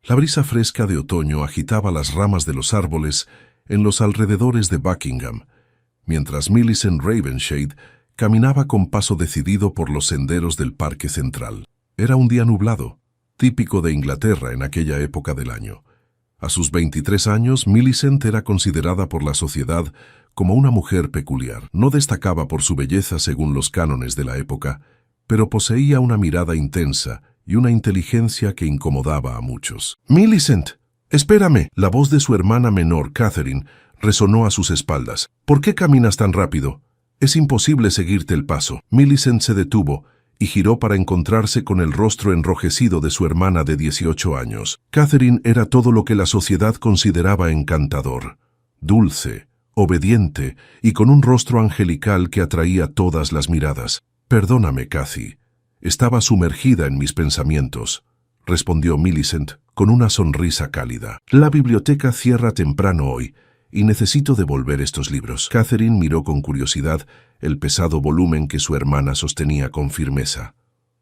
La brisa fresca de otoño agitaba las ramas de los árboles en los alrededores de Buckingham, mientras Millicent Ravenshade caminaba con paso decidido por los senderos del Parque Central. Era un día nublado, típico de Inglaterra en aquella época del año. A sus 23 años, Millicent era considerada por la sociedad como una mujer peculiar. No destacaba por su belleza según los cánones de la época, pero poseía una mirada intensa y una inteligencia que incomodaba a muchos. «Millicent, espérame». La voz de su hermana menor, Catherine, resonó a sus espaldas. «¿Por qué caminas tan rápido? Es imposible seguirte el paso». Millicent se detuvo y giró para encontrarse con el rostro enrojecido de su hermana de 18 años. Catherine era todo lo que la sociedad consideraba encantador, dulce, obediente y con un rostro angelical que atraía todas las miradas. «Perdóname, Cathy. Estaba sumergida en mis pensamientos», respondió Millicent con una sonrisa cálida. «La biblioteca cierra temprano hoy y necesito devolver estos libros». Catherine miró con curiosidad el pesado volumen que su hermana sostenía con firmeza.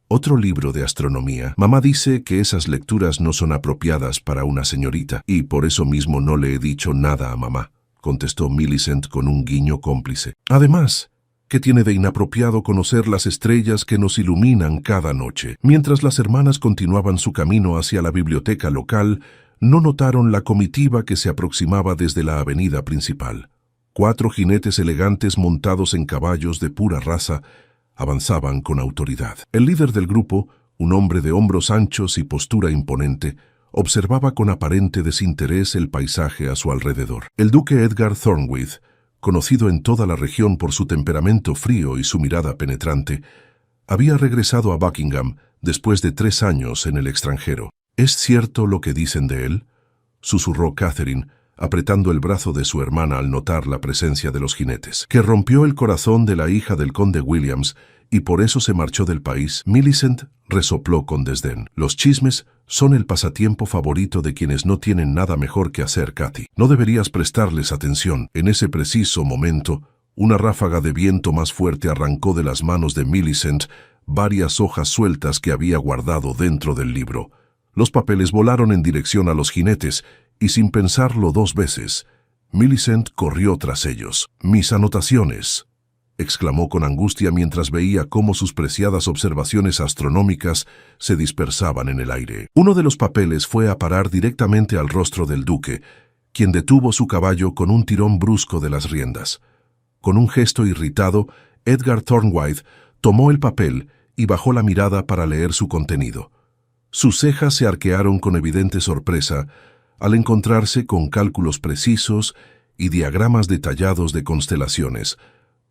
«¿Otro libro de astronomía? Mamá dice que esas lecturas no son apropiadas para una señorita, y por eso mismo no le he dicho nada a mamá», contestó Millicent con un guiño cómplice. «Además, ¿qué tiene de inapropiado conocer las estrellas que nos iluminan cada noche?». Mientras las hermanas continuaban su camino hacia la biblioteca local, no notaron la comitiva que se aproximaba desde la avenida principal. 4 jinetes elegantes montados en caballos de pura raza avanzaban con autoridad. El líder del grupo, un hombre de hombros anchos y postura imponente, observaba con aparente desinterés el paisaje a su alrededor. El duque Edgar Thornwyth, conocido en toda la región por su temperamento frío y su mirada penetrante, había regresado a Buckingham después de 3 años en el extranjero. «¿Es cierto lo que dicen de él?», susurró Catherine, apretando el brazo de su hermana al notar la presencia de los jinetes. «¿Que rompió el corazón de la hija del conde Williams y por eso se marchó del país?». Millicent resopló con desdén. «Los chismes son el pasatiempo favorito de quienes no tienen nada mejor que hacer, Cathy. No deberías prestarles atención». En ese preciso momento, una ráfaga de viento más fuerte arrancó de las manos de Millicent varias hojas sueltas que había guardado dentro del libro. Los papeles volaron en dirección a los jinetes, y sin pensarlo 2 veces, Millicent corrió tras ellos. «Mis anotaciones», exclamó con angustia mientras veía cómo sus preciadas observaciones astronómicas se dispersaban en el aire. Uno de los papeles fue a parar directamente al rostro del duque, quien detuvo su caballo con un tirón brusco de las riendas. Con un gesto irritado, Edgar Thornwyth tomó el papel y bajó la mirada para leer su contenido. Sus cejas se arquearon con evidente sorpresa al encontrarse con cálculos precisos y diagramas detallados de constelaciones,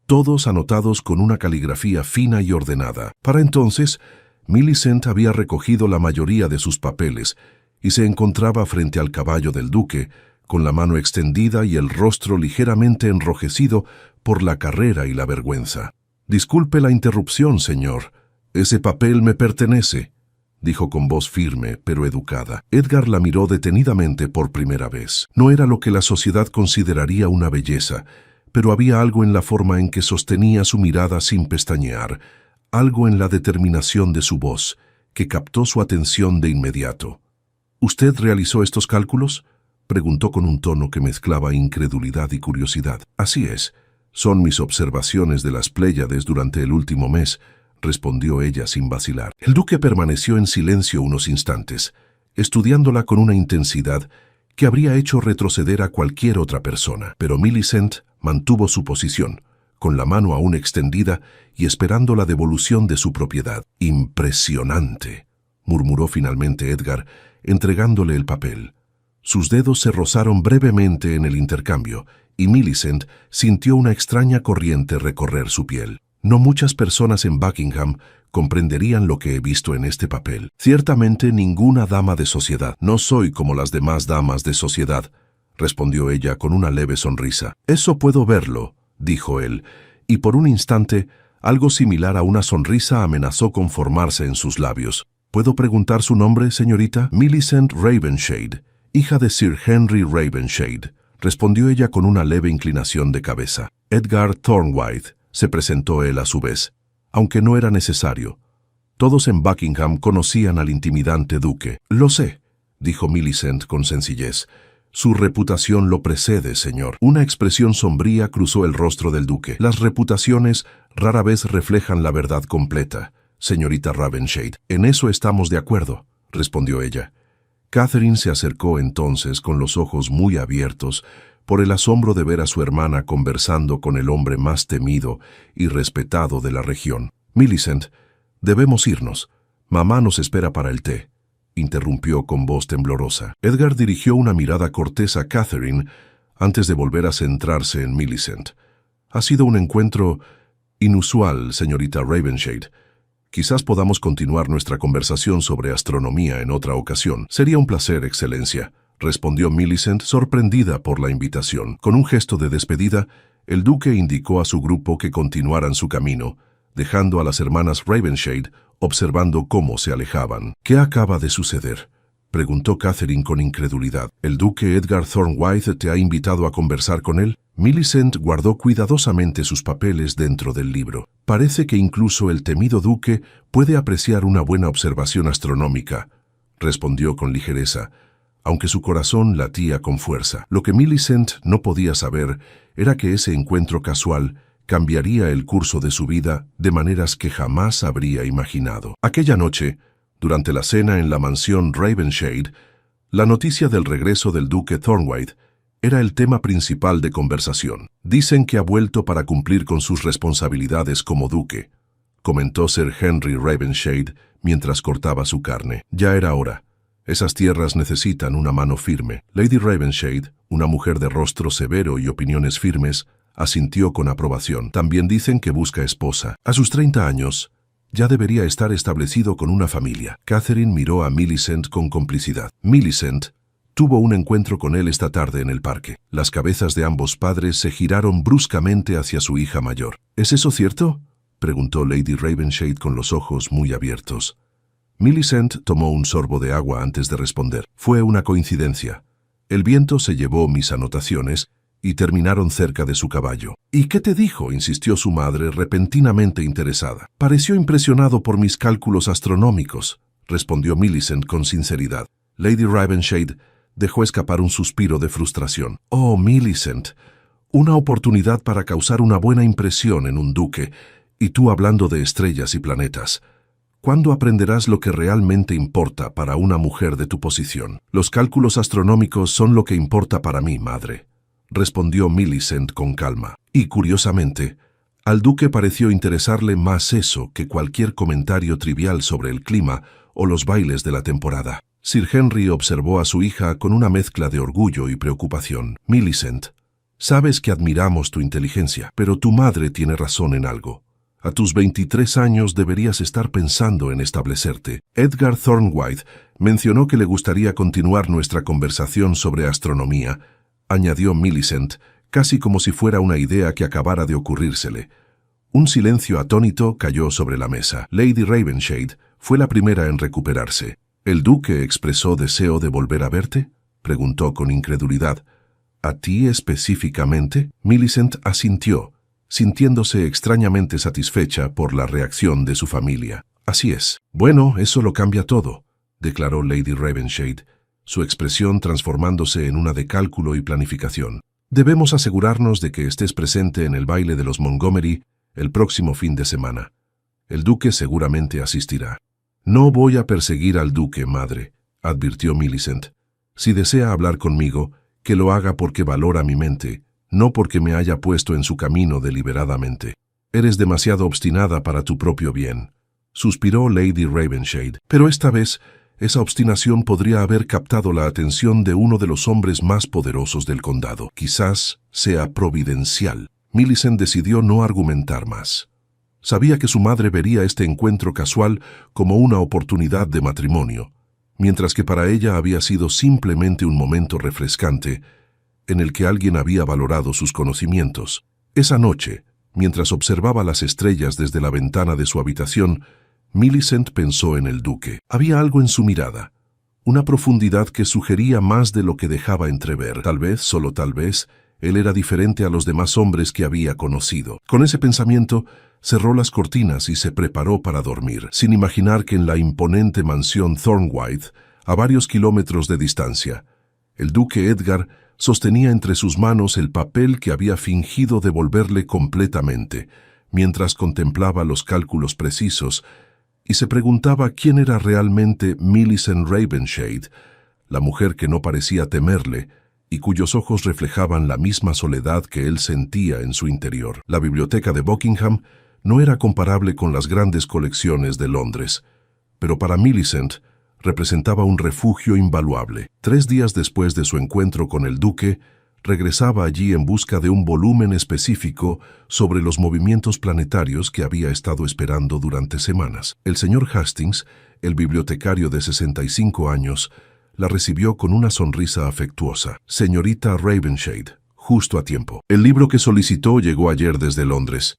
todos anotados con una caligrafía fina y ordenada. Para entonces, Millicent había recogido la mayoría de sus papeles y se encontraba frente al caballo del duque, con la mano extendida y el rostro ligeramente enrojecido por la carrera y la vergüenza. «Disculpe la interrupción, señor. Ese papel me pertenece», dijo con voz firme pero educada. Edgar la miró detenidamente por primera vez. No era lo que la sociedad consideraría una belleza, pero había algo en la forma en que sostenía su mirada sin pestañear, algo en la determinación de su voz, que captó su atención de inmediato. «¿Usted realizó estos cálculos?», preguntó con un tono que mezclaba incredulidad y curiosidad. «Así es. Son mis observaciones de las Pléyades durante el último mes», respondió ella sin vacilar. El duque permaneció en silencio unos instantes, estudiándola con una intensidad que habría hecho retroceder a cualquier otra persona. Pero Millicent mantuvo su posición, con la mano aún extendida y esperando la devolución de su propiedad. «Impresionante», murmuró finalmente Edgar, entregándole el papel. Sus dedos se rozaron brevemente en el intercambio, y Millicent sintió una extraña corriente recorrer su piel. «No muchas personas en Buckingham comprenderían lo que he visto en este papel. Ciertamente ninguna dama de sociedad. No soy como las demás damas de sociedad», respondió ella con una leve sonrisa. «Eso puedo verlo», dijo él, y por un instante algo similar a una sonrisa amenazó con formarse en sus labios. «¿Puedo preguntar su nombre, señorita?» «Millicent Ravenshade, hija de Sir Henry Ravenshade», respondió ella con una leve inclinación de cabeza. «Edgar Thornwyth», se presentó él a su vez, aunque no era necesario. Todos en Buckingham conocían al intimidante duque. «Lo sé. dijo Millicent con sencillez. Su reputación lo precede, señor. Una expresión sombría cruzó el rostro del duque. Las reputaciones rara vez reflejan la verdad completa, señorita Ravenshade. En eso estamos de acuerdo, respondió ella. Catherine se acercó entonces con los ojos muy abiertos por el asombro de ver a su hermana conversando con el hombre más temido y respetado de la región. Millicent, debemos irnos. Mamá nos espera para el té, interrumpió con voz temblorosa. Edgar dirigió una mirada cortés a Catherine antes de volver a centrarse en Millicent. Ha sido un encuentro inusual, señorita Ravenshade. Quizás podamos continuar nuestra conversación sobre astronomía en otra ocasión. Sería un placer, Excelencia, respondió Millicent, sorprendida por la invitación. Con un gesto de despedida, el duque indicó a su grupo que continuaran su camino, dejando a las hermanas Ravenshade observando cómo se alejaban. ¿Qué acaba de suceder?, preguntó Catherine con incredulidad. ¿El duque Edgar Thornwythe te ha invitado a conversar con él? Millicent guardó cuidadosamente sus papeles dentro del libro. Parece que incluso el temido duque puede apreciar una buena observación astronómica, respondió con ligereza, aunque su corazón latía con fuerza. Lo que Millicent no podía saber era que ese encuentro casual cambiaría el curso de su vida de maneras que jamás habría imaginado. Aquella noche, durante la cena en la mansión Ravenshade, la noticia del regreso del duque Thornwythe era el tema principal de conversación. Dicen que ha vuelto para cumplir con sus responsabilidades como duque, comentó Sir Henry Ravenshade mientras cortaba su carne. Ya era hora. Esas tierras necesitan una mano firme. Lady Ravenshade, una mujer de rostro severo y opiniones firmes, asintió con aprobación. También dicen que busca esposa. A sus 30 años, ya debería estar establecido con una familia. Catherine miró a Millicent con complicidad. Millicent tuvo un encuentro con él esta tarde en el parque. Las cabezas de ambos padres se giraron bruscamente hacia su hija mayor. ¿Es eso cierto?, preguntó Lady Ravenshade con los ojos muy abiertos. Millicent tomó un sorbo de agua antes de responder. Fue una coincidencia. El viento se llevó mis anotaciones y terminaron cerca de su caballo. ¿Y qué te dijo?, insistió su madre, repentinamente interesada. Pareció impresionado por mis cálculos astronómicos, respondió Millicent con sinceridad. Lady Ravenshade dejó escapar un suspiro de frustración. Oh, Millicent, una oportunidad para causar una buena impresión en un duque, y tú hablando de estrellas y planetas. ¿Cuándo aprenderás lo que realmente importa para una mujer de tu posición? Los cálculos astronómicos son lo que importa para mí, madre, respondió Millicent con calma. Y curiosamente, al duque pareció interesarle más eso que cualquier comentario trivial sobre el clima o los bailes de la temporada. Sir Henry observó a su hija con una mezcla de orgullo y preocupación. Millicent, sabes que admiramos tu inteligencia, pero tu madre tiene razón en algo. A tus 23 años deberías estar pensando en establecerte. Edgar Thornwythe mencionó que le gustaría continuar nuestra conversación sobre astronomía, añadió Millicent, casi como si fuera una idea que acabara de ocurrírsele. Un silencio atónito cayó sobre la mesa. Lady Ravenshade fue la primera en recuperarse. ¿El duque expresó deseo de volver a verte?, preguntó con incredulidad. ¿A ti específicamente? Millicent asintió, sintiéndose extrañamente satisfecha por la reacción de su familia. Así es. Bueno, eso lo cambia todo, declaró Lady Ravenshade, su expresión transformándose en una de cálculo y planificación. Debemos asegurarnos de que estés presente en el baile de los Montgomery el próximo fin de semana. El duque seguramente asistirá. No voy a perseguir al duque, madre, advirtió Millicent. Si desea hablar conmigo, que lo haga porque valora mi mente, no porque me haya puesto en su camino deliberadamente. Eres demasiado obstinada para tu propio bien, suspiró Lady Ravenshade. Pero esta vez, esa obstinación podría haber captado la atención de uno de los hombres más poderosos del condado. Quizás sea providencial. Millicent decidió no argumentar más. Sabía que su madre vería este encuentro casual como una oportunidad de matrimonio, mientras que para ella había sido simplemente un momento refrescante en el que alguien había valorado sus conocimientos. Esa noche, mientras observaba las estrellas desde la ventana de su habitación, Millicent pensó en el duque. Había algo en su mirada, una profundidad que sugería más de lo que dejaba entrever. Tal vez, solo tal vez, él era diferente a los demás hombres que había conocido. Con ese pensamiento, cerró las cortinas y se preparó para dormir, sin imaginar que en la imponente mansión Thornwythe a varios kilómetros de distancia. El duque Edgar sostenía entre sus manos el papel que había fingido devolverle completamente, mientras contemplaba los cálculos precisos, y se preguntaba quién era realmente Millicent Ravenshade, la mujer que no parecía temerle y cuyos ojos reflejaban la misma soledad que él sentía en su interior. La biblioteca de Buckingham no era comparable con las grandes colecciones de Londres, pero para Millicent representaba un refugio invaluable. 3 días después de su encuentro con el duque, regresaba allí en busca de un volumen específico sobre los movimientos planetarios que había estado esperando durante semanas. El señor Hastings, el bibliotecario de 65 años, la recibió con una sonrisa afectuosa. Señorita Ravenshade, justo a tiempo. El libro que solicitó llegó ayer desde Londres.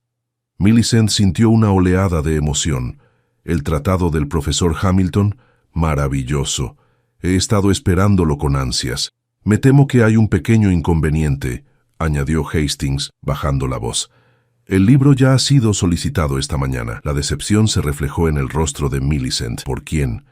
Millicent sintió una oleada de emoción. El tratado del profesor Hamilton, maravilloso. He estado esperándolo con ansias. Me temo que hay un pequeño inconveniente, añadió Hastings, bajando la voz. El libro ya ha sido solicitado esta mañana. La decepción se reflejó en el rostro de Millicent. ¿Por quién?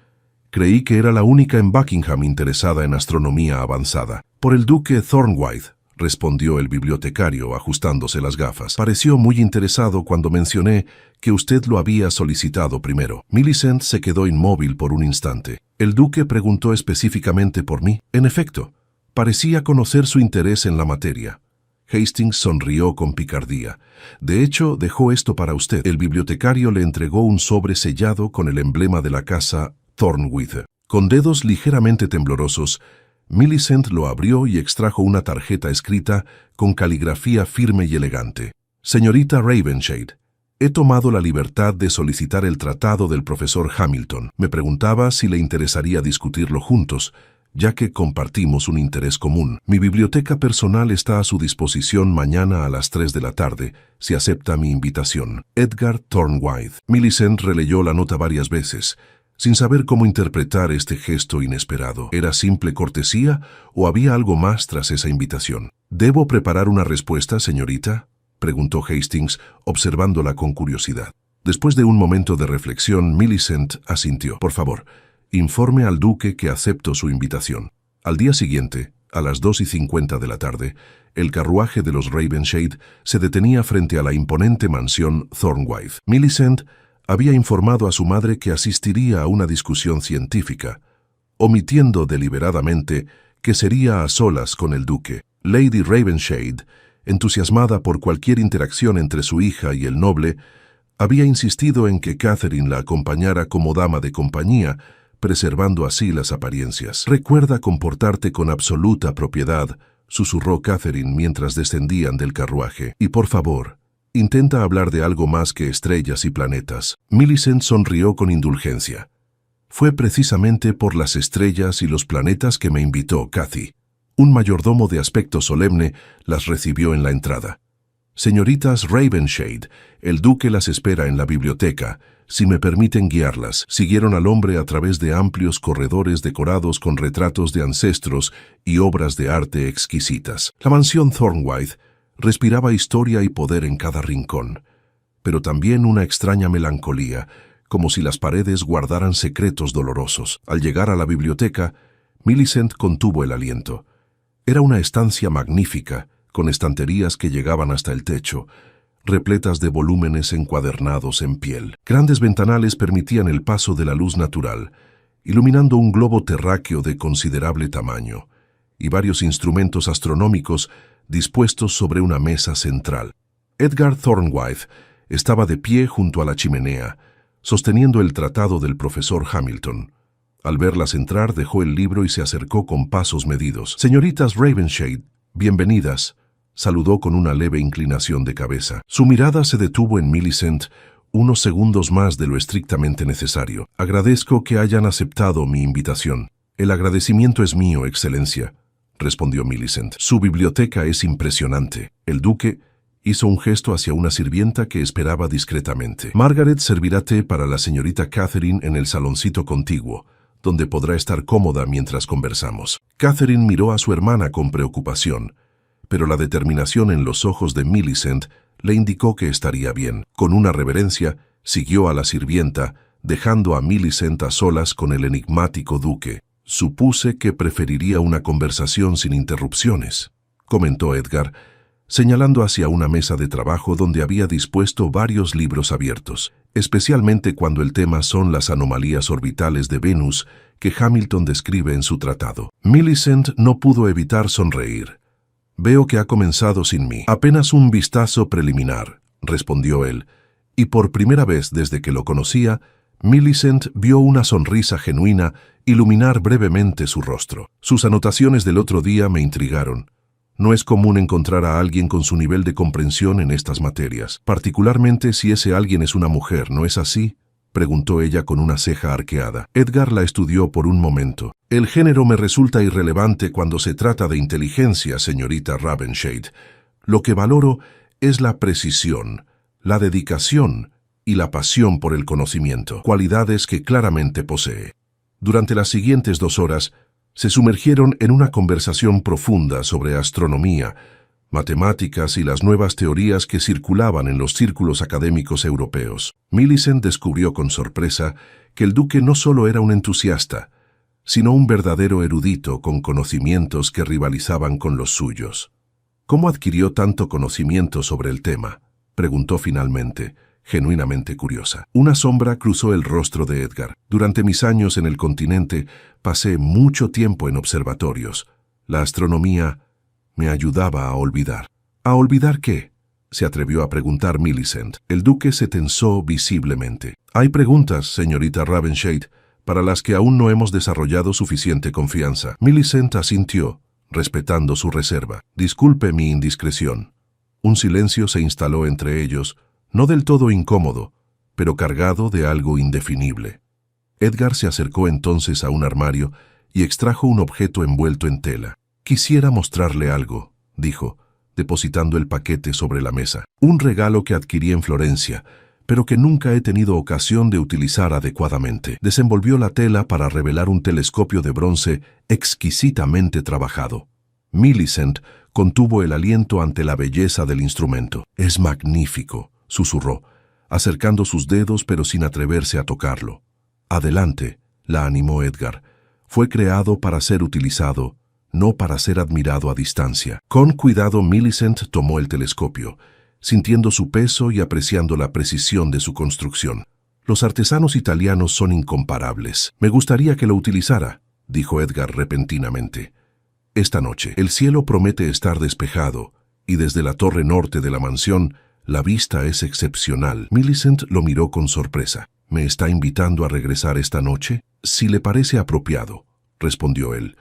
Creí que era la única en Buckingham interesada en astronomía avanzada. Por el duque Thornwythe, respondió el bibliotecario, ajustándose las gafas. Pareció muy interesado cuando mencioné que usted lo había solicitado primero. Millicent se quedó inmóvil por un instante. El duque preguntó específicamente por mí. En efecto, parecía conocer su interés en la materia. Hastings sonrió con picardía. De hecho, dejó esto para usted. El bibliotecario le entregó un sobre sellado con el emblema de la casa Thornwythe. Con dedos ligeramente temblorosos, Millicent lo abrió y extrajo una tarjeta escrita con caligrafía firme y elegante. Señorita Ravenshade, he tomado la libertad de solicitar el tratado del profesor Hamilton. Me preguntaba si le interesaría discutirlo juntos, ya que compartimos un interés común. Mi biblioteca personal está a su disposición mañana a las 3 de la tarde, si acepta mi invitación. Edgar Thornwythe. Millicent releyó la nota varias veces, sin saber cómo interpretar este gesto inesperado. ¿Era simple cortesía o había algo más tras esa invitación? ¿Debo preparar una respuesta, señorita?, preguntó Hastings, observándola con curiosidad. Después de un momento de reflexión, Millicent asintió. Por favor, informe al duque que acepto su invitación. Al día siguiente, a las 2:50 de la tarde, el carruaje de los Ravenshade se detenía frente a la imponente mansión Thornwythe. Millicent había informado a su madre que asistiría a una discusión científica, omitiendo deliberadamente que sería a solas con el duque. Lady Ravenshade, entusiasmada por cualquier interacción entre su hija y el noble, había insistido en que Catherine la acompañara como dama de compañía, preservando así las apariencias. «Recuerda comportarte con absoluta propiedad», susurró Catherine mientras descendían del carruaje. «Y por favor, intenta hablar de algo más que estrellas y planetas». Millicent sonrió con indulgencia. «Fue precisamente por las estrellas y los planetas que me invitó Cathy». Un mayordomo de aspecto solemne las recibió en la entrada. «Señoritas Ravenshade, el duque las espera en la biblioteca. Si me permiten guiarlas». Siguieron al hombre a través de amplios corredores decorados con retratos de ancestros y obras de arte exquisitas. La mansión Thornwythe respiraba historia y poder en cada rincón, pero también una extraña melancolía, como si las paredes guardaran secretos dolorosos. Al llegar a la biblioteca, Millicent contuvo el aliento. Era una estancia magnífica, con estanterías que llegaban hasta el techo, repletas de volúmenes encuadernados en piel. Grandes ventanales permitían el paso de la luz natural, iluminando un globo terráqueo de considerable tamaño, y varios instrumentos astronómicos dispuestos sobre una mesa central. Edgar Thornwythe estaba de pie junto a la chimenea, sosteniendo el tratado del profesor Hamilton. Al verlas entrar, dejó el libro y se acercó con pasos medidos. «Señoritas Ravenshade, bienvenidas», saludó con una leve inclinación de cabeza. Su mirada se detuvo en Millicent unos segundos más de lo estrictamente necesario. «Agradezco que hayan aceptado mi invitación». «El agradecimiento es mío, Excelencia», respondió Millicent. «Su biblioteca es impresionante». El duque hizo un gesto hacia una sirvienta que esperaba discretamente. «Margaret servirá té para la señorita Catherine en el saloncito contiguo, donde podrá estar cómoda mientras conversamos». Catherine miró a su hermana con preocupación, pero la determinación en los ojos de Millicent le indicó que estaría bien. Con una reverencia, siguió a la sirvienta, dejando a Millicent a solas con el enigmático duque. Supuse que preferiría una conversación sin interrupciones, comentó Edgar, señalando hacia una mesa de trabajo donde había dispuesto varios libros abiertos, especialmente cuando el tema son las anomalías orbitales de Venus que Hamilton describe en su tratado. Millicent no pudo evitar sonreír. «Veo que ha comenzado sin mí. Apenas un vistazo preliminar», respondió él, y por primera vez desde que lo conocía, Millicent vio una sonrisa genuina iluminar brevemente su rostro. Sus anotaciones del otro día me intrigaron. No es común encontrar a alguien con su nivel de comprensión en estas materias, particularmente si ese alguien es una mujer, ¿no es así?, preguntó ella con una ceja arqueada. Edgar la estudió por un momento. «El género me resulta irrelevante cuando se trata de inteligencia, señorita Ravenshade. Lo que valoro es la precisión, la dedicación y la pasión por el conocimiento, cualidades que claramente posee». Durante las siguientes 2 horas, se sumergieron en una conversación profunda sobre astronomía, matemáticas y las nuevas teorías que circulaban en los círculos académicos europeos. Millicent descubrió con sorpresa que el duque no solo era un entusiasta, sino un verdadero erudito con conocimientos que rivalizaban con los suyos. «¿Cómo adquirió tanto conocimiento sobre el tema?», preguntó finalmente, genuinamente curiosa. Una sombra cruzó el rostro de Edgar. «Durante mis años en el continente pasé mucho tiempo en observatorios. La astronomía me ayudaba a olvidar». «¿A olvidar qué?», se atrevió a preguntar Millicent. El duque se tensó visiblemente. «Hay preguntas, señorita Ravenshade, para las que aún no hemos desarrollado suficiente confianza». Millicent asintió, respetando su reserva. «Disculpe mi indiscreción». Un silencio se instaló entre ellos, no del todo incómodo, pero cargado de algo indefinible. Edgar se acercó entonces a un armario y extrajo un objeto envuelto en tela. «Quisiera mostrarle algo», dijo, depositando el paquete sobre la mesa. «Un regalo que adquirí en Florencia, pero que nunca he tenido ocasión de utilizar adecuadamente». Desenvolvió la tela para revelar un telescopio de bronce exquisitamente trabajado. Millicent contuvo el aliento ante la belleza del instrumento. «Es magnífico», susurró, acercando sus dedos pero sin atreverse a tocarlo. «Adelante», la animó Edgar. «Fue creado para ser utilizado, no para ser admirado a distancia». Con cuidado Millicent tomó el telescopio, sintiendo su peso y apreciando la precisión de su construcción. «Los artesanos italianos son incomparables. Me gustaría que lo utilizara», dijo Edgar repentinamente. «Esta noche el cielo promete estar despejado, y desde la torre norte de la mansión la vista es excepcional». Millicent lo miró con sorpresa. «¿Me está invitando a regresar esta noche?». «Si le parece apropiado», respondió él.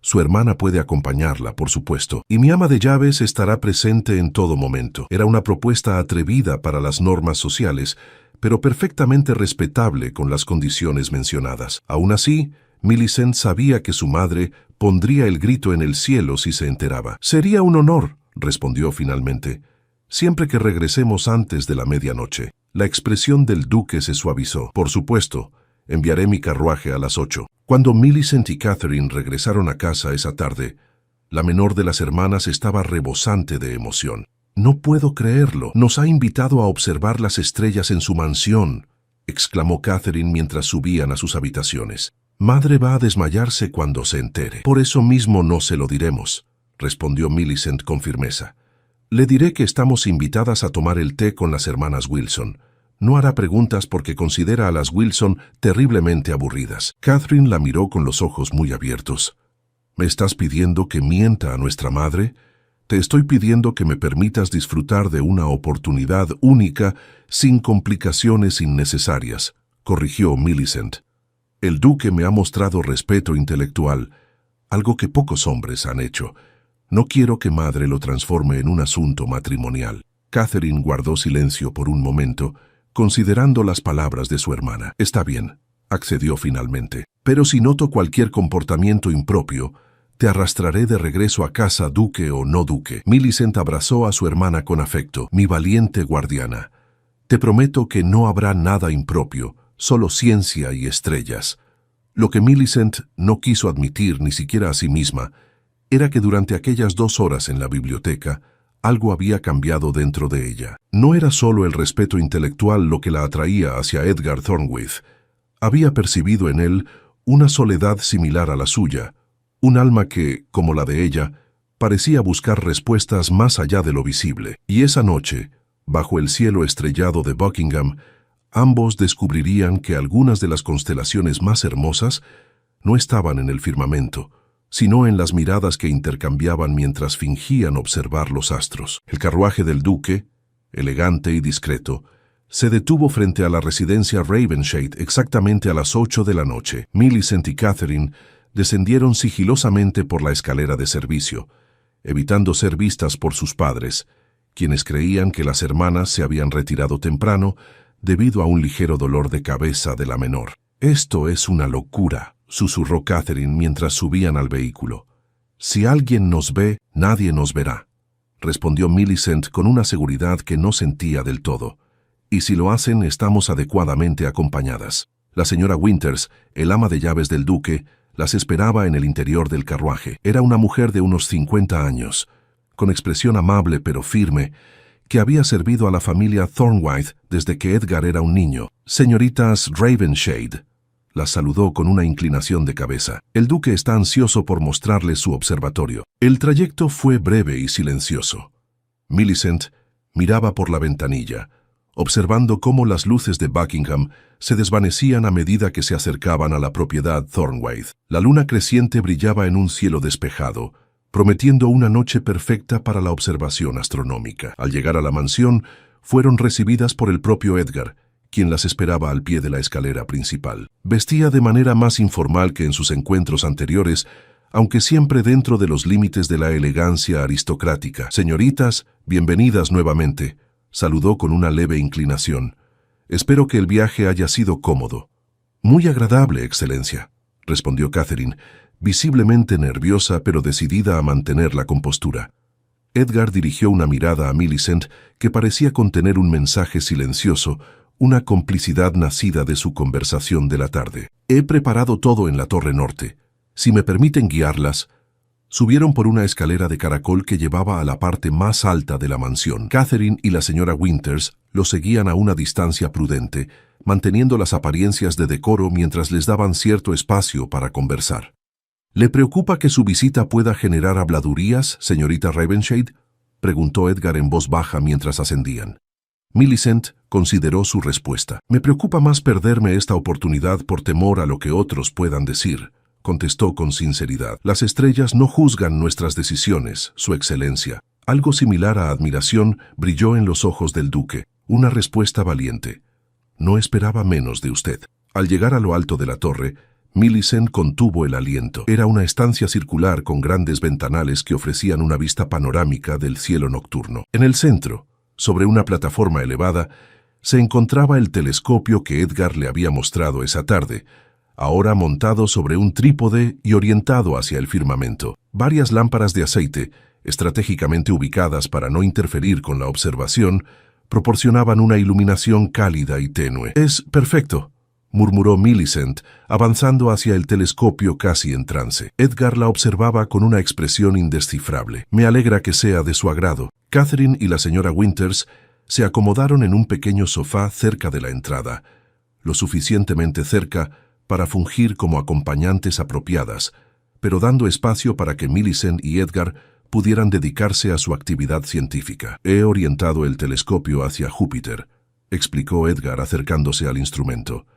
«Su hermana puede acompañarla, por supuesto, y mi ama de llaves estará presente en todo momento». Era una propuesta atrevida para las normas sociales, pero perfectamente respetable con las condiciones mencionadas. Aún así, Millicent sabía que su madre pondría el grito en el cielo si se enteraba. «Sería un honor», respondió finalmente, «siempre que regresemos antes de la medianoche». La expresión del duque se suavizó. «Por supuesto, enviaré mi carruaje a las 8». Cuando Millicent y Catherine regresaron a casa esa tarde, la menor de las hermanas estaba rebosante de emoción. «No puedo creerlo. Nos ha invitado a observar las estrellas en su mansión», exclamó Catherine mientras subían a sus habitaciones. «Madre va a desmayarse cuando se entere». «Por eso mismo no se lo diremos», respondió Millicent con firmeza. «Le diré que estamos invitadas a tomar el té con las hermanas Wilson. No hará preguntas porque considera a las Wilson terriblemente aburridas». Catherine la miró con los ojos muy abiertos. «¿Me estás pidiendo que mienta a nuestra madre? Te estoy pidiendo que me permitas disfrutar de una oportunidad única sin complicaciones innecesarias», corrigió Millicent. «El duque me ha mostrado respeto intelectual, algo que pocos hombres han hecho. No quiero que madre lo transforme en un asunto matrimonial». Catherine guardó silencio por un momento, considerando las palabras de su hermana. «Está bien», accedió finalmente. «Pero si noto cualquier comportamiento impropio, te arrastraré de regreso a casa, duque o no duque». Millicent abrazó a su hermana con afecto. «Mi valiente guardiana, te prometo que no habrá nada impropio, solo ciencia y estrellas». Lo que Millicent no quiso admitir ni siquiera a sí misma era que durante aquellas 2 horas en la biblioteca algo había cambiado dentro de ella. No era solo el respeto intelectual lo que la atraía hacia Edgar Thornwyth. Había percibido en él una soledad similar a la suya, un alma que, como la de ella, parecía buscar respuestas más allá de lo visible. Y esa noche, bajo el cielo estrellado de Buckingham, ambos descubrirían que algunas de las constelaciones más hermosas no estaban en el firmamento, sino en las miradas que intercambiaban mientras fingían observar los astros. El carruaje del duque, elegante y discreto, se detuvo frente a la residencia Ravenshade exactamente a las 8 de la noche. Millicent y Catherine descendieron sigilosamente por la escalera de servicio, evitando ser vistas por sus padres, quienes creían que las hermanas se habían retirado temprano debido a un ligero dolor de cabeza de la menor. «Esto es una locura», susurró Catherine mientras subían al vehículo. «Si alguien nos ve, nadie nos verá», respondió Millicent con una seguridad que no sentía del todo. «Y si lo hacen, estamos adecuadamente acompañadas». La señora Winters, el ama de llaves del duque, las esperaba en el interior del carruaje. Era una mujer de unos 50 años, con expresión amable pero firme, que había servido a la familia Thornwythe desde que Edgar era un niño. «Señoritas Ravenshade», las saludó con una inclinación de cabeza. «El duque está ansioso por mostrarle su observatorio». El trayecto fue breve y silencioso. Millicent miraba por la ventanilla, observando cómo las luces de Buckingham se desvanecían a medida que se acercaban a la propiedad Thornwythe. La luna creciente brillaba en un cielo despejado, prometiendo una noche perfecta para la observación astronómica. Al llegar a la mansión, fueron recibidas por el propio Edgar, quien las esperaba al pie de la escalera principal. Vestía de manera más informal que en sus encuentros anteriores, aunque siempre dentro de los límites de la elegancia aristocrática. «Señoritas, bienvenidas nuevamente», saludó con una leve inclinación. «Espero que el viaje haya sido cómodo». «Muy agradable, Excelencia», respondió Catherine, visiblemente nerviosa pero decidida a mantener la compostura. Edgar dirigió una mirada a Millicent que parecía contener un mensaje silencioso, una complicidad nacida de su conversación de la tarde. «He preparado todo en la torre norte. Si me permiten guiarlas». Subieron por una escalera de caracol que llevaba a la parte más alta de la mansión. Catherine y la señora Winters lo seguían a una distancia prudente, manteniendo las apariencias de decoro mientras les daban cierto espacio para conversar. «¿Le preocupa que su visita pueda generar habladurías, señorita Ravenshade?», preguntó Edgar en voz baja mientras ascendían. Millicent consideró su respuesta. «Me preocupa más perderme esta oportunidad por temor a lo que otros puedan decir», contestó con sinceridad. «Las estrellas no juzgan nuestras decisiones, Su Excelencia». Algo similar a admiración brilló en los ojos del duque. Una respuesta valiente. «No esperaba menos de usted». Al llegar a lo alto de la torre, Millicent contuvo el aliento. Era una estancia circular con grandes ventanales que ofrecían una vista panorámica del cielo nocturno. En el centro, sobre una plataforma elevada, se encontraba el telescopio que Edgar le había mostrado esa tarde, ahora montado sobre un trípode y orientado hacia el firmamento. Varias lámparas de aceite, estratégicamente ubicadas para no interferir con la observación, proporcionaban una iluminación cálida y tenue. «Es perfecto», murmuró Millicent, avanzando hacia el telescopio casi en trance. Edgar la observaba con una expresión indescifrable. «Me alegra que sea de su agrado». Catherine y la señora Winters se acomodaron en un pequeño sofá cerca de la entrada, lo suficientemente cerca para fungir como acompañantes apropiadas, pero dando espacio para que Millicent y Edgar pudieran dedicarse a su actividad científica. «He orientado el telescopio hacia Júpiter», explicó Edgar acercándose al instrumento.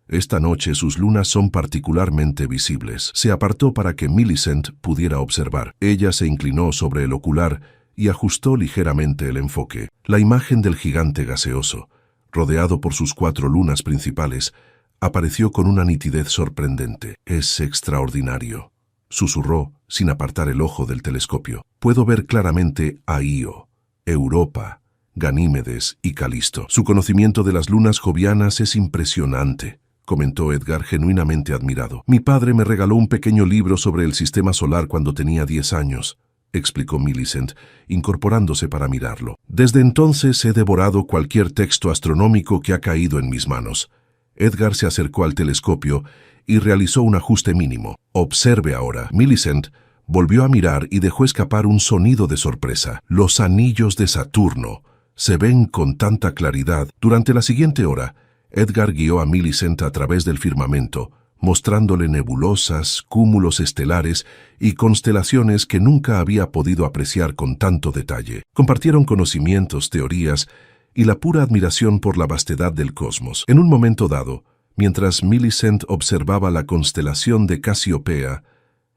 «Esta noche sus lunas son particularmente visibles». Se apartó para que Millicent pudiera observar. Ella se inclinó sobre el ocular y ajustó ligeramente el enfoque. La imagen del gigante gaseoso, rodeado por sus 4 lunas principales, apareció con una nitidez sorprendente. «Es extraordinario», susurró, sin apartar el ojo del telescopio. «Puedo ver claramente a Io, Europa, Ganímedes y Calisto. Su conocimiento de las lunas jovianas es impresionante», comentó Edgar genuinamente admirado. «Mi padre me regaló un pequeño libro sobre el sistema solar cuando tenía 10 años», explicó Millicent, incorporándose para mirarlo. «Desde entonces he devorado cualquier texto astronómico que ha caído en mis manos». Edgar se acercó al telescopio y realizó un ajuste mínimo. «Observe ahora». Millicent volvió a mirar y dejó escapar un sonido de sorpresa. «Los anillos de Saturno se ven con tanta claridad». Durante la siguiente hora, Edgar guió a Millicent a través del firmamento, mostrándole nebulosas, cúmulos estelares y constelaciones que nunca había podido apreciar con tanto detalle. Compartieron conocimientos, teorías y la pura admiración por la vastedad del cosmos. En un momento dado, mientras Millicent observaba la constelación de Casiopea,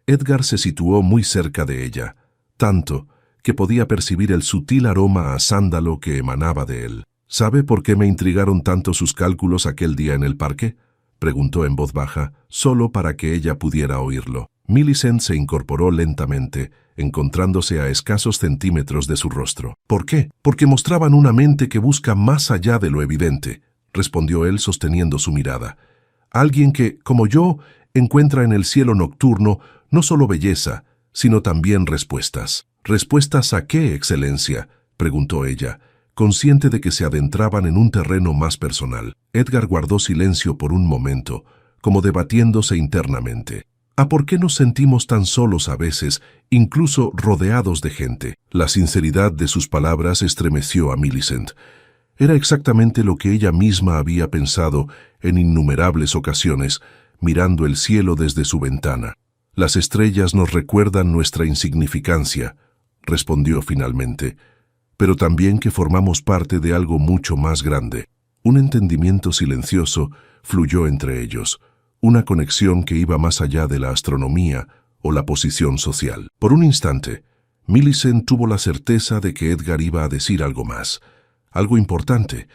Edgar se situó muy cerca de ella, tanto que podía percibir el sutil aroma a sándalo que emanaba de él. ¿Sabe por qué me intrigaron tanto sus cálculos aquel día en el parque?, preguntó en voz baja, solo para que ella pudiera oírlo. Millicent se incorporó lentamente, encontrándose a escasos centímetros de su rostro. ¿Por qué? Porque mostraban una mente que busca más allá de lo evidente, respondió él sosteniendo su mirada. Alguien que, como yo, encuentra en el cielo nocturno no solo belleza, sino también respuestas. ¿Respuestas a qué, Excelencia?, preguntó ella, consciente de que se adentraban en un terreno más personal. Edgar guardó silencio por un momento, como debatiéndose internamente. ¿A por qué nos sentimos tan solos a veces, incluso rodeados de gente? La sinceridad de sus palabras estremeció a Millicent. Era exactamente lo que ella misma había pensado en innumerables ocasiones, mirando el cielo desde su ventana. Las estrellas nos recuerdan nuestra insignificancia, respondió finalmente, pero también que formamos parte de algo mucho más grande. Un entendimiento silencioso fluyó entre ellos, una conexión que iba más allá de la astronomía o la posición social. Por un instante, Millicent tuvo la certeza de que Edgar iba a decir algo más, algo importante,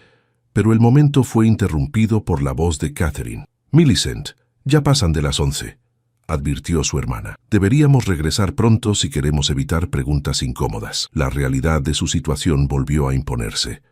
pero el momento fue interrumpido por la voz de Catherine. «Millicent, ya pasan de las 11», advirtió su hermana. «Deberíamos regresar pronto si queremos evitar preguntas incómodas». La realidad de su situación volvió a imponerse.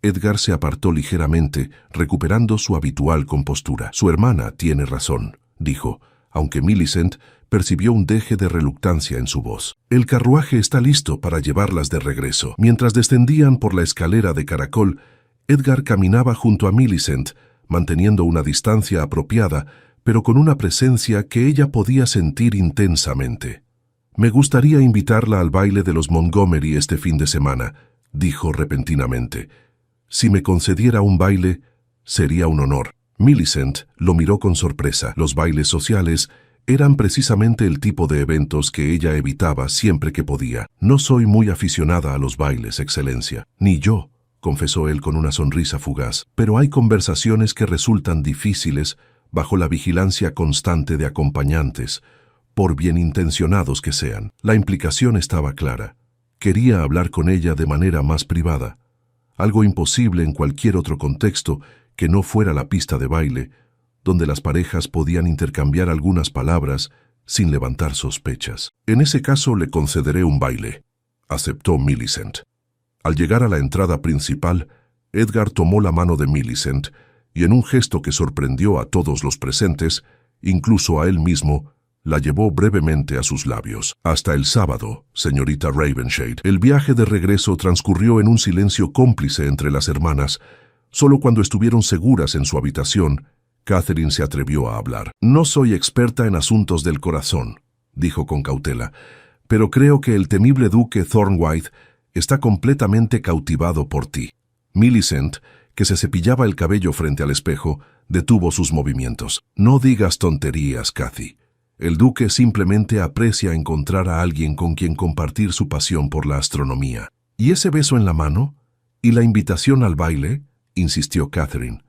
Edgar se apartó ligeramente, recuperando su habitual compostura. «Su hermana tiene razón», dijo, aunque Millicent percibió un deje de reluctancia en su voz. «El carruaje está listo para llevarlas de regreso». Mientras descendían por la escalera de caracol, Edgar caminaba junto a Millicent, manteniendo una distancia apropiada, pero con una presencia que ella podía sentir intensamente. «Me gustaría invitarla al baile de los Montgomery este fin de semana», dijo repentinamente. «Si me concediera un baile, sería un honor». Millicent lo miró con sorpresa. Los bailes sociales eran precisamente el tipo de eventos que ella evitaba siempre que podía. «No soy muy aficionada a los bailes, Excelencia». «Ni yo», confesó él con una sonrisa fugaz. «Pero hay conversaciones que resultan difíciles bajo la vigilancia constante de acompañantes, por bien intencionados que sean». La implicación estaba clara. Quería hablar con ella de manera más privada, algo imposible en cualquier otro contexto que no fuera la pista de baile, donde las parejas podían intercambiar algunas palabras sin levantar sospechas. «En ese caso le concederé un baile», aceptó Millicent. Al llegar a la entrada principal, Edgar tomó la mano de Millicent y en un gesto que sorprendió a todos los presentes, incluso a él mismo, la llevó brevemente a sus labios. «Hasta el sábado, señorita Ravenshade». El viaje de regreso transcurrió en un silencio cómplice entre las hermanas. Solo cuando estuvieron seguras en su habitación, Catherine se atrevió a hablar. «No soy experta en asuntos del corazón», dijo con cautela, «pero creo que el temible duque Thornwythe está completamente cautivado por ti». Millicent, que se cepillaba el cabello frente al espejo, detuvo sus movimientos. «No digas tonterías, Cathy. El duque simplemente aprecia encontrar a alguien con quien compartir su pasión por la astronomía». «¿Y ese beso en la mano? ¿Y la invitación al baile?», insistió Catherine.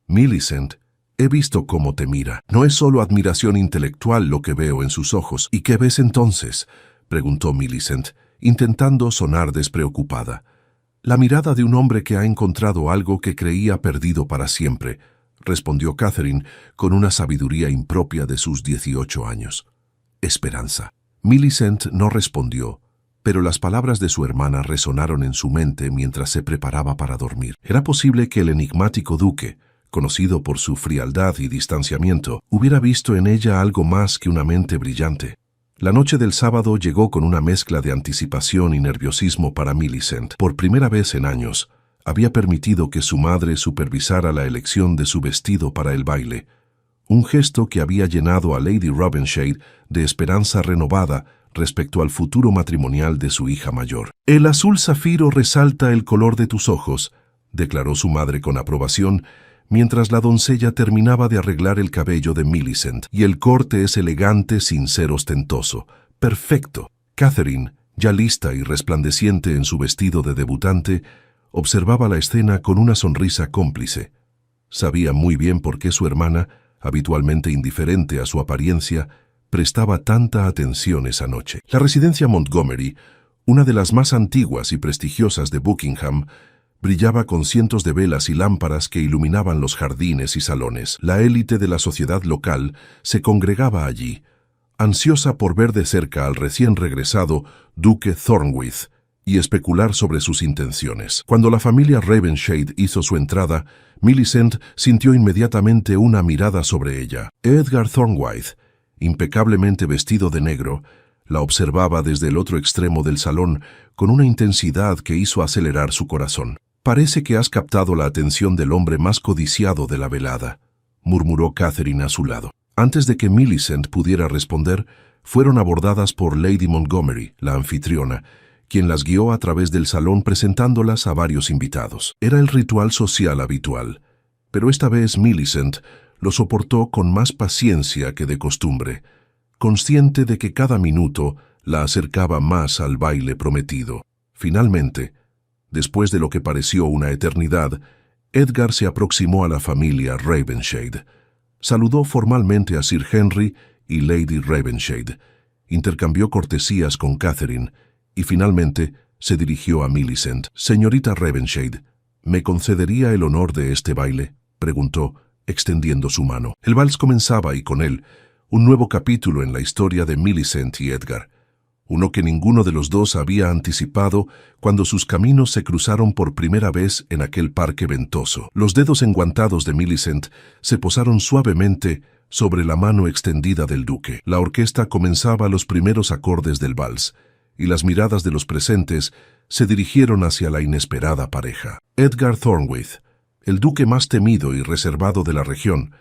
«Millicent, he visto cómo te mira. No es solo admiración intelectual lo que veo en sus ojos». «¿Y qué ves entonces?», preguntó Millicent, intentando sonar despreocupada. «La mirada de un hombre que ha encontrado algo que creía perdido para siempre», respondió Catherine con una sabiduría impropia de sus 18 años. «Esperanza». Millicent no respondió, pero las palabras de su hermana resonaron en su mente mientras se preparaba para dormir. Era posible que el enigmático duque, conocido por su frialdad y distanciamiento, hubiera visto en ella algo más que una mente brillante. La noche del sábado llegó con una mezcla de anticipación y nerviosismo para Millicent. Por primera vez en años, había permitido que su madre supervisara la elección de su vestido para el baile, un gesto que había llenado a Lady Ravenshade de esperanza renovada respecto al futuro matrimonial de su hija mayor. «El azul zafiro resalta el color de tus ojos», declaró su madre con aprobación, mientras la doncella terminaba de arreglar el cabello de Millicent, y el corte es elegante sin ser ostentoso. Perfecto. Catherine, ya lista y resplandeciente en su vestido de debutante, observaba la escena con una sonrisa cómplice. Sabía muy bien por qué su hermana, habitualmente indiferente a su apariencia, prestaba tanta atención esa noche. La residencia Montgomery, una de las más antiguas y prestigiosas de Buckingham, brillaba con cientos de velas y lámparas que iluminaban los jardines y salones. La élite de la sociedad local se congregaba allí, ansiosa por ver de cerca al recién regresado duque Thornwyth y especular sobre sus intenciones. Cuando la familia Ravenshade hizo su entrada, Millicent sintió inmediatamente una mirada sobre ella. Edgar Thornwyth, impecablemente vestido de negro, la observaba desde el otro extremo del salón con una intensidad que hizo acelerar su corazón. «Parece que has captado la atención del hombre más codiciado de la velada», murmuró Catherine a su lado. Antes de que Millicent pudiera responder, fueron abordadas por Lady Montgomery, la anfitriona, quien las guió a través del salón presentándolas a varios invitados. Era el ritual social habitual, pero esta vez Millicent lo soportó con más paciencia que de costumbre, consciente de que cada minuto la acercaba más al baile prometido. Finalmente, después de lo que pareció una eternidad, Edgar se aproximó a la familia Ravenshade. Saludó formalmente a Sir Henry y Lady Ravenshade, intercambió cortesías con Catherine y finalmente se dirigió a Millicent. «Señorita Ravenshade, ¿me concedería el honor de este baile?», preguntó, extendiendo su mano. El vals comenzaba y con él un nuevo capítulo en la historia de Millicent y Edgar, uno que ninguno de los dos había anticipado cuando sus caminos se cruzaron por primera vez en aquel parque ventoso. Los dedos enguantados de Millicent se posaron suavemente sobre la mano extendida del duque. La orquesta comenzaba los primeros acordes del vals, y las miradas de los presentes se dirigieron hacia la inesperada pareja. Edgar Thornwyth, el duque más temido y reservado de la región,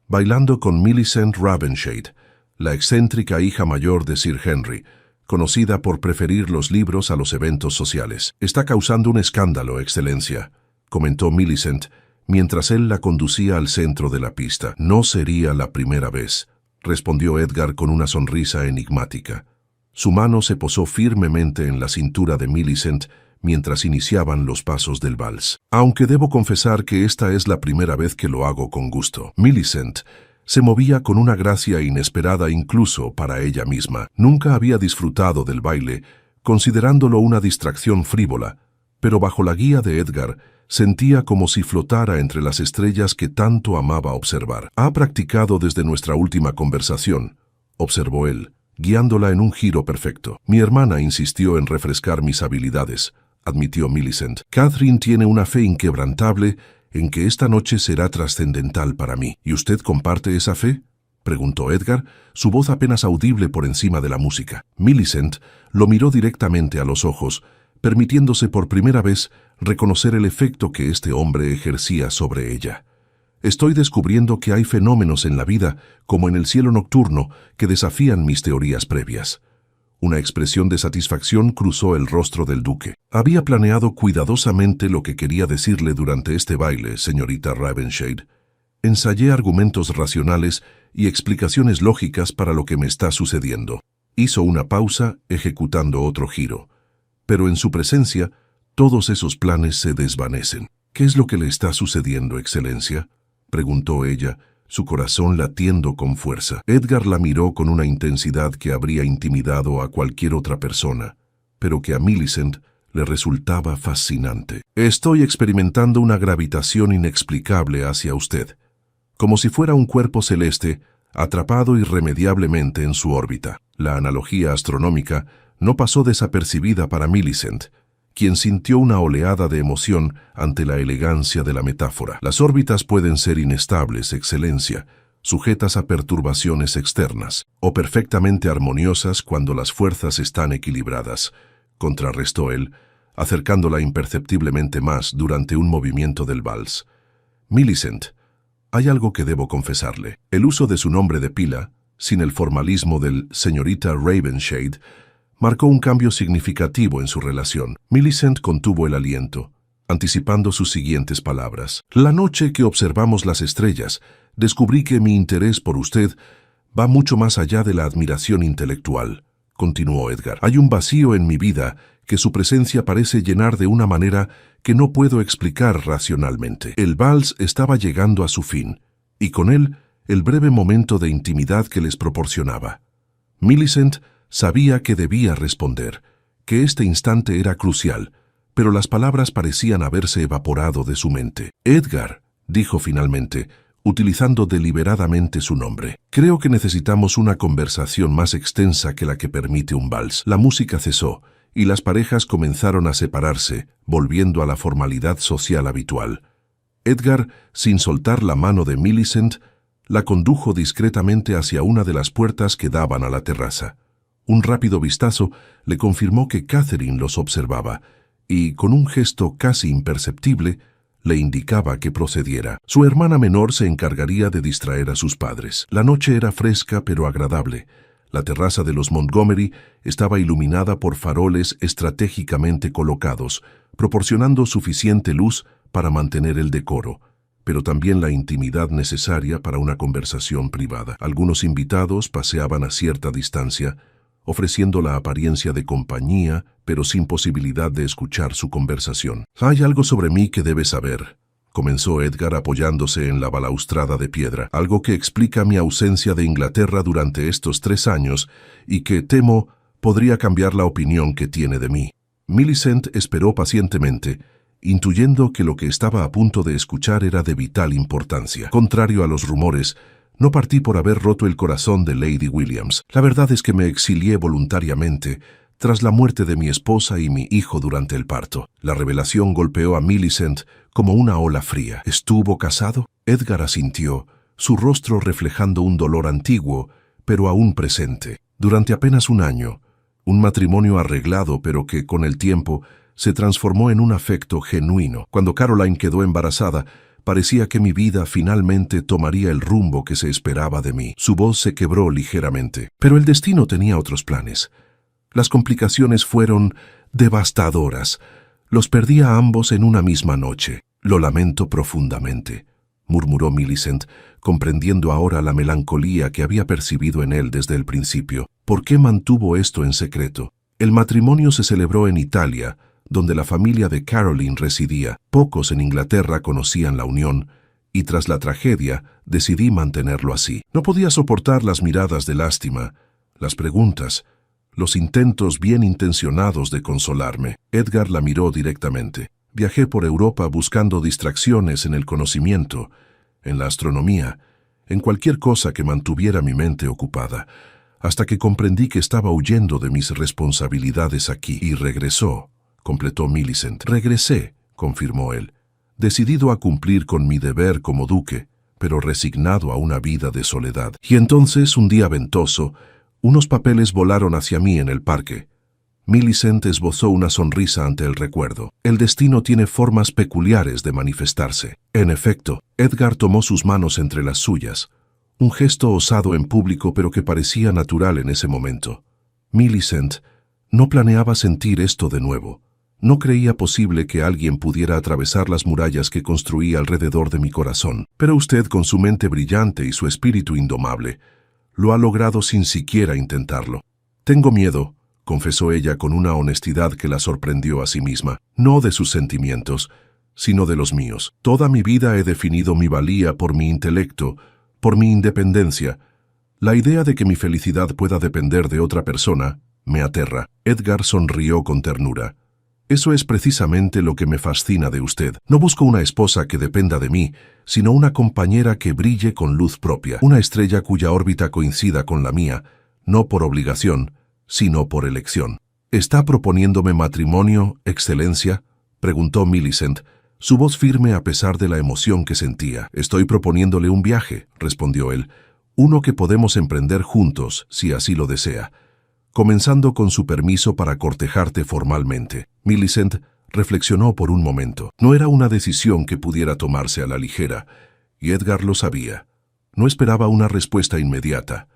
bailando con Millicent Ravenshade, la excéntrica hija mayor de Sir Henry, conocida por preferir los libros a los eventos sociales. «Está causando un escándalo, Excelencia», comentó Millicent, mientras él la conducía al centro de la pista. «No sería la primera vez», respondió Edgar con una sonrisa enigmática. Su mano se posó firmemente en la cintura de Millicent mientras iniciaban los pasos del vals. «Aunque debo confesar que esta es la primera vez que lo hago con gusto». Millicent se movía con una gracia inesperada incluso para ella misma. Nunca había disfrutado del baile, considerándolo una distracción frívola, pero bajo la guía de Edgar sentía como si flotara entre las estrellas que tanto amaba observar. «Ha practicado desde nuestra última conversación», observó él, guiándola en un giro perfecto. «Mi hermana insistió en refrescar mis habilidades», admitió Millicent. «Catherine tiene una fe inquebrantable en que esta noche será trascendental para mí». «¿Y usted comparte esa fe?», preguntó Edgar, su voz apenas audible por encima de la música. Millicent lo miró directamente a los ojos, permitiéndose por primera vez reconocer el efecto que este hombre ejercía sobre ella. «Estoy descubriendo que hay fenómenos en la vida, como en el cielo nocturno, que desafían mis teorías previas». Una expresión de satisfacción cruzó el rostro del duque. «Había planeado cuidadosamente lo que quería decirle durante este baile, señorita Ravenshade. Ensayé argumentos racionales y explicaciones lógicas para lo que me está sucediendo». Hizo una pausa, ejecutando otro giro. «Pero en su presencia, todos esos planes se desvanecen». «¿Qué es lo que le está sucediendo, Excelencia?», preguntó ella, su corazón latiendo con fuerza. Edgar la miró con una intensidad que habría intimidado a cualquier otra persona, pero que a Millicent le resultaba fascinante. «Estoy experimentando una gravitación inexplicable hacia usted, como si fuera un cuerpo celeste atrapado irremediablemente en su órbita». La analogía astronómica no pasó desapercibida para Millicent, quien sintió una oleada de emoción ante la elegancia de la metáfora. «Las órbitas pueden ser inestables, Excelencia, sujetas a perturbaciones externas, o perfectamente armoniosas cuando las fuerzas están equilibradas», contrarrestó él, acercándola imperceptiblemente más durante un movimiento del vals. «Millicent, hay algo que debo confesarle». El uso de su nombre de pila, sin el formalismo del señorita Ravenshade, marcó un cambio significativo en su relación. Millicent contuvo el aliento, anticipando sus siguientes palabras. La noche que observamos las estrellas, descubrí que mi interés por usted va mucho más allá de la admiración intelectual, continuó Edgar. Hay un vacío en mi vida que su presencia parece llenar de una manera que no puedo explicar racionalmente. El vals estaba llegando a su fin, y con él el breve momento de intimidad que les proporcionaba. Millicent sabía que debía responder, que este instante era crucial, pero las palabras parecían haberse evaporado de su mente. Edgar, dijo finalmente, utilizando deliberadamente su nombre. Creo que necesitamos una conversación más extensa que la que permite un vals. La música cesó, y las parejas comenzaron a separarse, volviendo a la formalidad social habitual. Edgar, sin soltar la mano de Millicent, la condujo discretamente hacia una de las puertas que daban a la terraza. Un rápido vistazo le confirmó que Catherine los observaba, y, con un gesto casi imperceptible, le indicaba que procediera. Su hermana menor se encargaría de distraer a sus padres. La noche era fresca pero agradable. La terraza de los Montgomery estaba iluminada por faroles estratégicamente colocados, proporcionando suficiente luz para mantener el decoro, pero también la intimidad necesaria para una conversación privada. Algunos invitados paseaban a cierta distancia, ofreciendo la apariencia de compañía, pero sin posibilidad de escuchar su conversación. «Hay algo sobre mí que debes saber», comenzó Edgar apoyándose en la balaustrada de piedra, «algo que explica mi ausencia de Inglaterra durante estos 3 años y que, temo, podría cambiar la opinión que tiene de mí». Millicent esperó pacientemente, intuyendo que lo que estaba a punto de escuchar era de vital importancia. Contrario a los rumores, no partí por haber roto el corazón de Lady Williams. La verdad es que me exilié voluntariamente tras la muerte de mi esposa y mi hijo durante el parto. La revelación golpeó a Millicent como una ola fría. ¿Estuvo casado? Edgar asintió, su rostro reflejando un dolor antiguo, pero aún presente. Durante apenas 1 año, un matrimonio arreglado pero que, con el tiempo, se transformó en un afecto genuino. Cuando Caroline quedó embarazada, parecía que mi vida finalmente tomaría el rumbo que se esperaba de mí. Su voz se quebró ligeramente. Pero el destino tenía otros planes. Las complicaciones fueron devastadoras. Los perdí a ambos en una misma noche. Lo lamento profundamente, murmuró Millicent, comprendiendo ahora la melancolía que había percibido en él desde el principio. ¿Por qué mantuvo esto en secreto? El matrimonio se celebró en Italia, donde la familia de Caroline residía. Pocos en Inglaterra conocían la unión, y tras la tragedia decidí mantenerlo así. No podía soportar las miradas de lástima, las preguntas, los intentos bien intencionados de consolarme. Edgar la miró directamente. Viajé por Europa buscando distracciones en el conocimiento, en la astronomía, en cualquier cosa que mantuviera mi mente ocupada, hasta que comprendí que estaba huyendo de mis responsabilidades aquí. Y regresó, completó Millicent. Regresé, confirmó él, decidido a cumplir con mi deber como duque, pero resignado a una vida de soledad. Y entonces, un día ventoso, unos papeles volaron hacia mí en el parque. Millicent esbozó una sonrisa ante el recuerdo. El destino tiene formas peculiares de manifestarse. En efecto, Edgar tomó sus manos entre las suyas, un gesto osado en público pero que parecía natural en ese momento. Millicent no planeaba sentir esto de nuevo. No creía posible que alguien pudiera atravesar las murallas que construía alrededor de mi corazón. Pero usted, con su mente brillante y su espíritu indomable, lo ha logrado sin siquiera intentarlo. Tengo miedo, confesó ella con una honestidad que la sorprendió a sí misma. No de sus sentimientos, sino de los míos. Toda mi vida he definido mi valía por mi intelecto, por mi independencia. La idea de que mi felicidad pueda depender de otra persona me aterra. Edgar sonrió con ternura. Eso es precisamente lo que me fascina de usted. No busco una esposa que dependa de mí, sino una compañera que brille con luz propia, una estrella cuya órbita coincida con la mía, no por obligación, sino por elección. ¿Está proponiéndome matrimonio, Excelencia?, preguntó Millicent, su voz firme a pesar de la emoción que sentía. Estoy proponiéndole un viaje, respondió él, uno que podemos emprender juntos, si así lo desea, comenzando con su permiso para cortejarte formalmente. Millicent reflexionó por un momento. No era una decisión que pudiera tomarse a la ligera, y Edgar lo sabía. No esperaba una respuesta inmediata.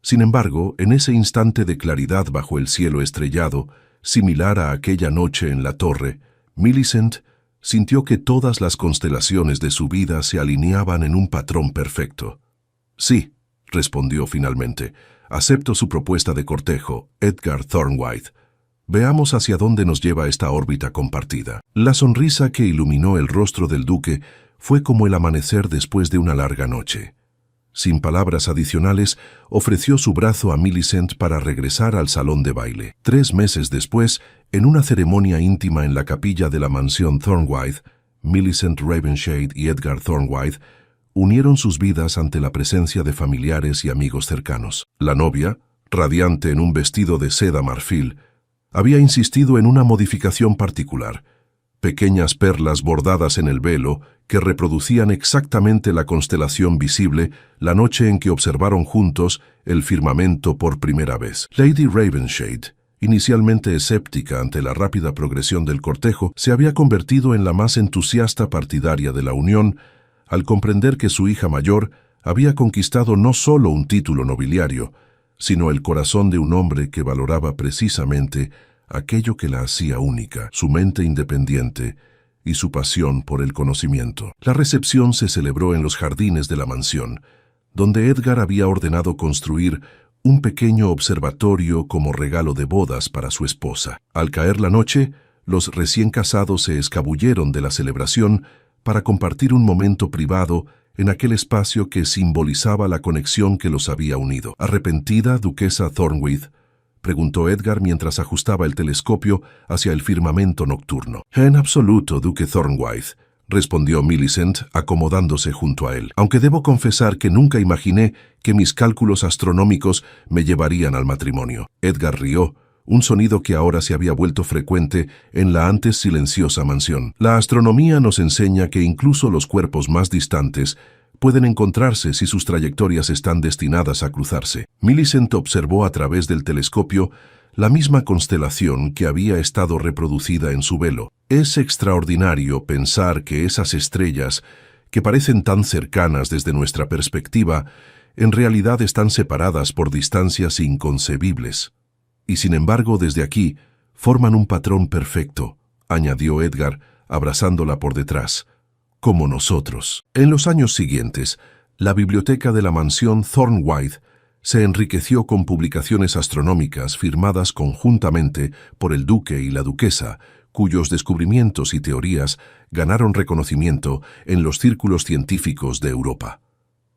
Sin embargo, en ese instante de claridad bajo el cielo estrellado, similar a aquella noche en la torre, Millicent sintió que todas las constelaciones de su vida se alineaban en un patrón perfecto. Sí, respondió finalmente, acepto su propuesta de cortejo, Edgar Thornwythe. Veamos hacia dónde nos lleva esta órbita compartida. La sonrisa que iluminó el rostro del duque fue como el amanecer después de una larga noche. Sin palabras adicionales, ofreció su brazo a Millicent para regresar al salón de baile. 3 meses después, en una ceremonia íntima en la capilla de la mansión Thornwythe, Millicent Ravenshade y Edgar Thornwythe unieron sus vidas ante la presencia de familiares y amigos cercanos. La novia, radiante en un vestido de seda marfil, había insistido en una modificación particular: pequeñas perlas bordadas en el velo que reproducían exactamente la constelación visible la noche en que observaron juntos el firmamento por primera vez. Lady Ravenshade, inicialmente escéptica ante la rápida progresión del cortejo, se había convertido en la más entusiasta partidaria de la unión al comprender que su hija mayor había conquistado no solo un título nobiliario, sino el corazón de un hombre que valoraba precisamente aquello que la hacía única, su mente independiente y su pasión por el conocimiento. La recepción se celebró en los jardines de la mansión, donde Edgar había ordenado construir un pequeño observatorio como regalo de bodas para su esposa. Al caer la noche, los recién casados se escabulleron de la celebración para compartir un momento privado en aquel espacio que simbolizaba la conexión que los había unido. ¿Arrepentida, duquesa Thornwythe?, preguntó Edgar mientras ajustaba el telescopio hacia el firmamento nocturno. En absoluto, duque Thornwythe, respondió Millicent, acomodándose junto a él, aunque debo confesar que nunca imaginé que mis cálculos astronómicos me llevarían al matrimonio. Edgar rió, un sonido que ahora se había vuelto frecuente en la antes silenciosa mansión. La astronomía nos enseña que incluso los cuerpos más distantes pueden encontrarse si sus trayectorias están destinadas a cruzarse. Millicent observó a través del telescopio la misma constelación que había estado reproducida en su velo. Es extraordinario pensar que esas estrellas, que parecen tan cercanas desde nuestra perspectiva, en realidad están separadas por distancias inconcebibles. Y sin embargo, desde aquí, forman un patrón perfecto, añadió Edgar, abrazándola por detrás, como nosotros. En los años siguientes, la biblioteca de la mansión Thornwythe se enriqueció con publicaciones astronómicas firmadas conjuntamente por el duque y la duquesa, cuyos descubrimientos y teorías ganaron reconocimiento en los círculos científicos de Europa.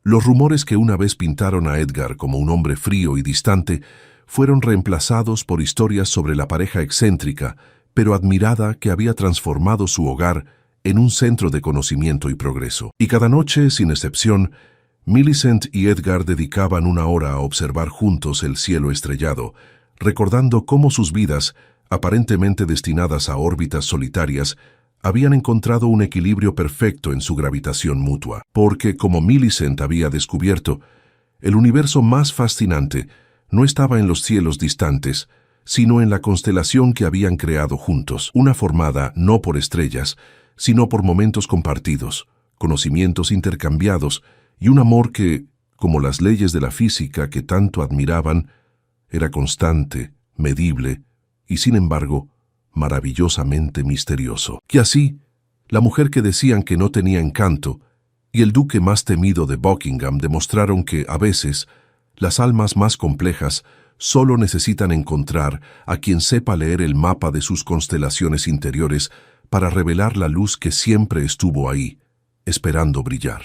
Los rumores que una vez pintaron a Edgar como un hombre frío y distante fueron reemplazados por historias sobre la pareja excéntrica, pero admirada, que había transformado su hogar en un centro de conocimiento y progreso. Y cada noche, sin excepción, Millicent y Edgar dedicaban una hora a observar juntos el cielo estrellado, recordando cómo sus vidas, aparentemente destinadas a órbitas solitarias, habían encontrado un equilibrio perfecto en su gravitación mutua. Porque, como Millicent había descubierto, el universo más fascinante no estaba en los cielos distantes, sino en la constelación que habían creado juntos, una formada no por estrellas, sino por momentos compartidos, conocimientos intercambiados y un amor que, como las leyes de la física que tanto admiraban, era constante, medible y, sin embargo, maravillosamente misterioso. Y así, la mujer que decían que no tenía encanto y el duque más temido de Buckingham demostraron que, a veces, las almas más complejas solo necesitan encontrar a quien sepa leer el mapa de sus constelaciones interiores para revelar la luz que siempre estuvo ahí, esperando brillar.